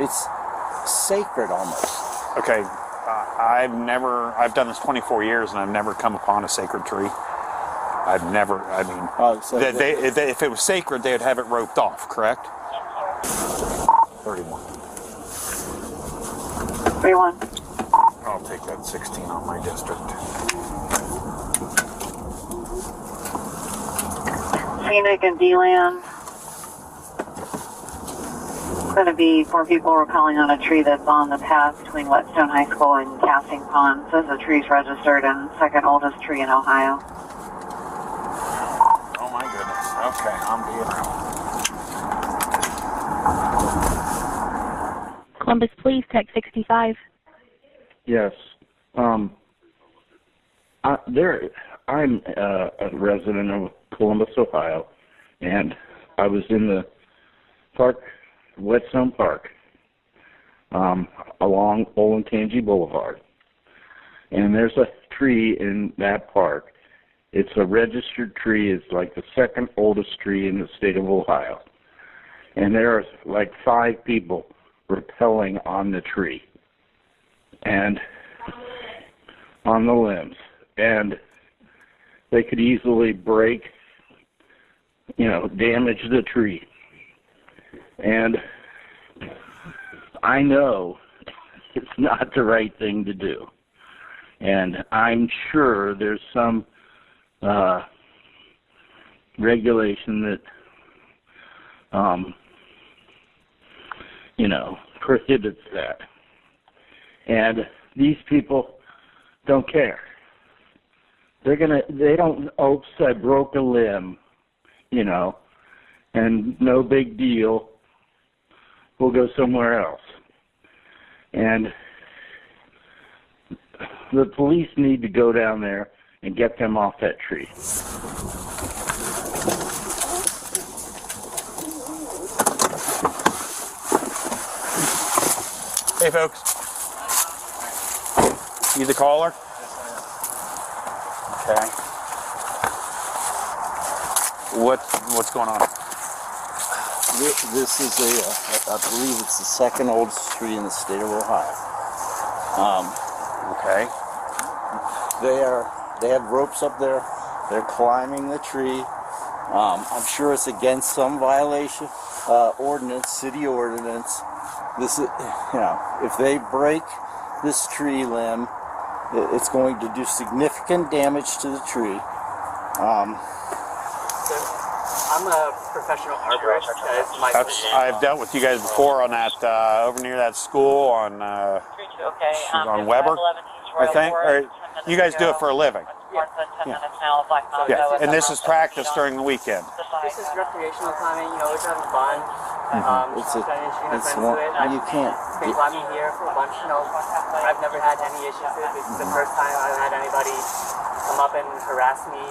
it's sacred almost. Okay, I've done this 24 years and I've never come upon a sacred tree. If it was sacred, they would have it roped off, correct? 31. 31. I'll take that 16 on my district. Scenic and D-Land. Going to be 4 people were calling on a tree that's on the path between Whetstone High School and Casting Pond. Says the tree's registered and second oldest tree in Ohio. Oh my goodness. Okay, I'm being out. Columbus Police, Tech 65. Yes. I'm a resident of Columbus, Ohio, and I was in the park, Whetstone Park, along Olentangy Boulevard. And there's a tree in that park. It's a registered tree. It's like the second oldest tree in the state of Ohio. And there are like 5 people rappelling on the tree and on the limbs. And they could easily break, damage the tree. And I know it's not the right thing to do. And I'm sure there's some regulation that, prohibits that. And these people don't care. They don't, oops, I broke a limb, and no big deal. We'll go somewhere else. And the police need to go down there and get them off that tree. Hey, folks. You the caller? Okay. What's going on? This is I believe it's the second oldest tree in the state of Ohio. Okay. They have ropes up there. They're climbing the tree. I'm sure it's against some violation, city ordinance. This is, if they break this tree limb, it's going to do significant damage to the tree. I'm a professional arborist. I've dealt with you guys before on that over near that school on Weber, I think. Or you guguys do it for a living. Yeah. And this is practice during the weekend. This is recreational climbing. We're having fun. You can't. Been climbing here for a bunch. I've never had any issues with it. This is the first time I've had anybody come up and harass me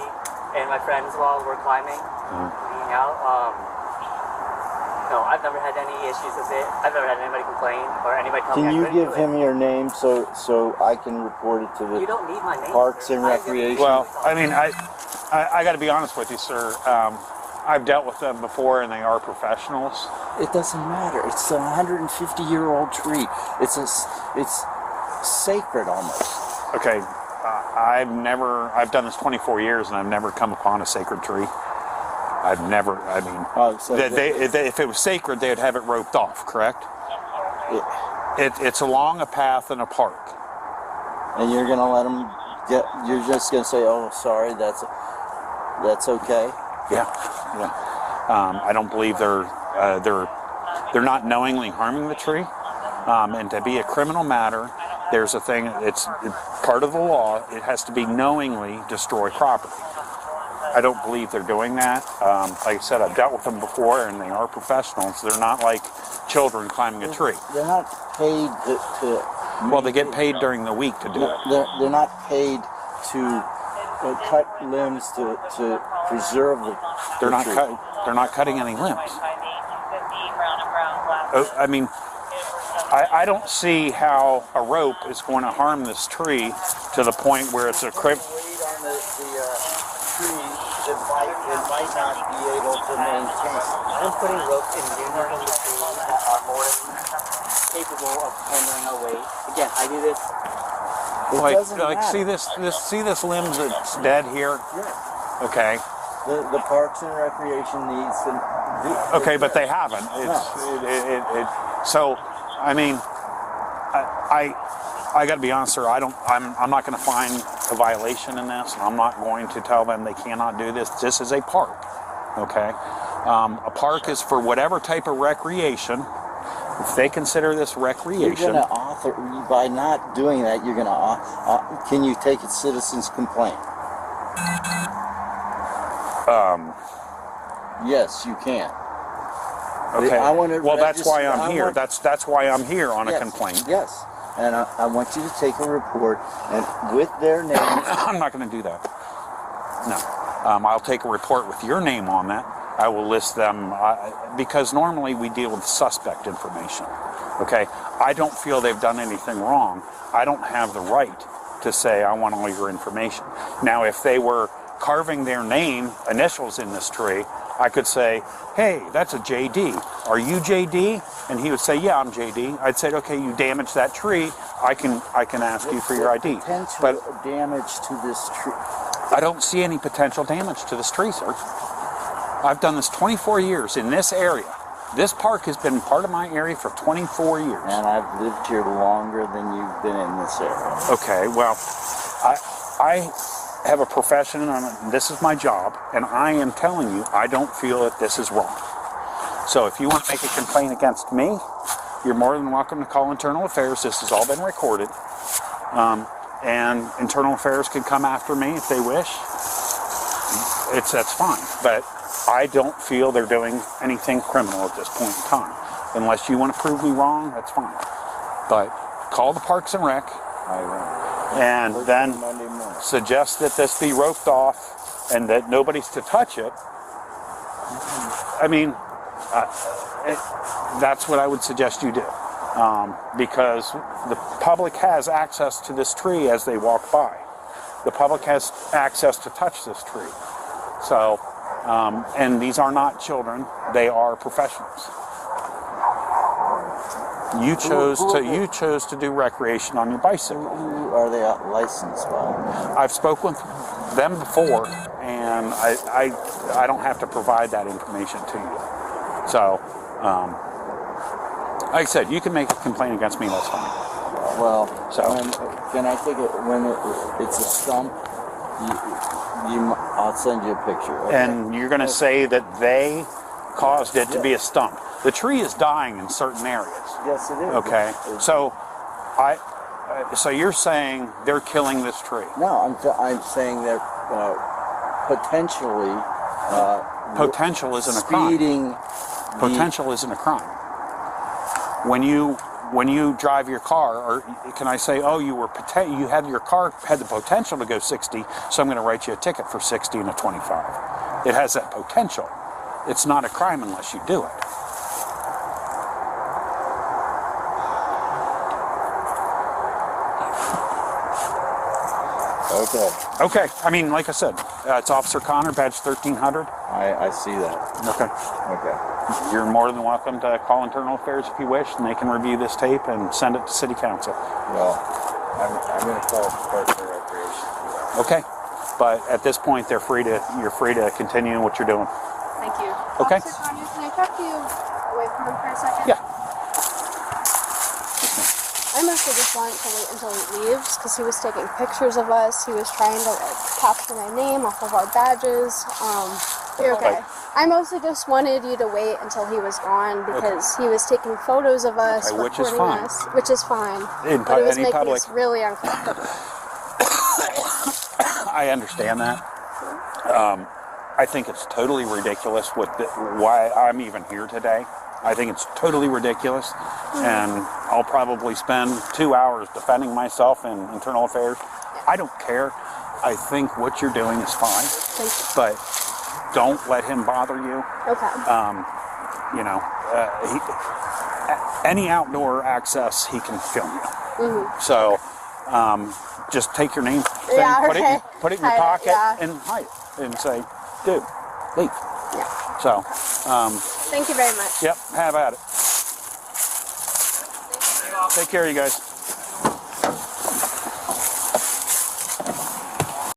and my friends while we're climbing. Hanging out. No, I've never had any issues with it. I've never had anybody complain or anybody tell me I couldn't do it. Can you give him your name so I can report it to the You don't need my name, Parks and Recreation? Well, I mean, I got to be honest with you, sir. I've dealt with them before, and they are professionals. It doesn't matter. It's a 150-year-old tree. It's sacred almost. Okay, I've done this 24 years, and I've never come upon a sacred tree. If it was sacred, they would have it roped off, correct? It's along a path in a park. And you're gonna let them you're just gonna say, oh, sorry, that's okay? Yeah. I don't believe they're not knowingly harming the tree. And to be a criminal matter, there's a thing, it's part of the law, it has to be knowingly destroy property. I don't believe they're doing that. Like I said, I've dealt with them before, and they are professionals. They're not like children climbing a tree. They're not paid to well, they get paid during the week to do it. They're not paid to cut limbs to preserve the tree. They're not cutting any limbs. I mean, I don't see how a rope is going to harm this tree to the point where it's a It might not be able to maintain. I'm putting ropes in union in the trees that are more than capable of handling a weight. Again, I do this. It doesn't matter. see this limb that's dead here. Yeah. Okay. The Parks and Recreation needs to do. Okay, but they haven't. So, I mean, I got to be honest, sir. I'm not going to find a violation in this. I'm not going to tell them they cannot do this. This is a park. Okay. A park is for whatever type of recreation. If they consider this recreation, You're going to author by not doing that. You're going to. Can you take a citizen's complaint? Yes, you can. okay. I want to well, that's why register- I'm I here. want- That's why I'm here on a Yes, complaint. Yes, and I want you to take a report and with their names. I'm not going to do that. No. I'll take a report with your name on that. I will list them because normally we deal with suspect information. Okay. I don't feel they've done anything wrong. I don't have the right to say I want all your information. Now, if they were carving their name, initials in this tree, I could say, hey, that's a JD. Are you JD? And he would say, yeah, I'm JD. I'd say, okay, you damaged that tree. I can ask you for your ID. Potential But damage to this tree. I don't see any potential damage to this tree, sir. I've done this 24 years in this area. This park has been part of my area for 24 years. And I've lived here longer than you've been in this area. Okay, well, I have a profession, and this is my job, and I am telling you, I don't feel that this is wrong. So if you want to make a complaint against me, you're more than welcome to call Internal Affairs. This has all been recorded. And Internal Affairs can come after me if they wish. That's fine. But I don't feel they're doing anything criminal at this point in time. Unless you want to prove me wrong, that's fine. But call the Parks and Rec I will. and then Monday morning. suggest that this be roped off and that nobody's to touch it. I mean, that's what I would suggest you do. Because the public has access to this tree as they walk by. The public has access to touch this tree. So, and these are not children, they are professionals. You chose to do recreation on your bicycle. Who are they licensed by? I've spoken with them before, and I don't have to provide that information to you. So, like I said, you can make a complaint against me, that's fine. Well, So- can I take it when it's a stump? I'll send you a picture. Okay? And you're going to say that they caused it to be a stump. The tree is dying in certain areas. Yes, it is. Okay, so so you're saying they're killing this tree? No, I'm saying that potentially. Potential isn't a crime. Speeding. Potential isn't a crime. When you drive your car, or can I say, oh, your car had the potential to go 60, so I'm going to write you a ticket for 60 and a 25. It has that potential. It's not a crime unless you do it. Okay. Okay. I mean, like I said, it's Officer Connor, badge 1300. I see that. Okay. Okay. You're more than welcome to call Internal Affairs if you wish, and they can review this tape and send it to City Council. Well, I'm going to call Parks and Recreation. Okay. But at this point, you're free to continue what you're doing. Thank you. Okay. Officer Conyers, can I talk to you away from him for a second? Yeah. I mostly just wanted to wait until he leaves because he was taking pictures of us. He was trying to capture my name off of our badges. You're okay. I mostly just wanted you to wait until he was gone because he was taking photos of us, Okay, which is recording fine. us, which is fine. In But it was any making public- us really uncomfortable. I understand that. I think it's totally ridiculous why I'm even here today. I think it's totally ridiculous, and I'll probably spend 2 hours defending myself in Internal Affairs. I don't care. I think what you're doing is fine, Thank you. but don't let him bother you. Okay. Any outdoor access, he can film you. So just take your name thing, Yeah, put it okay. in your Hide it, pocket, yeah. and hide it, and say, dude, leave. Yeah. So, Thank you very much. yep, have at it. Take care, you guys.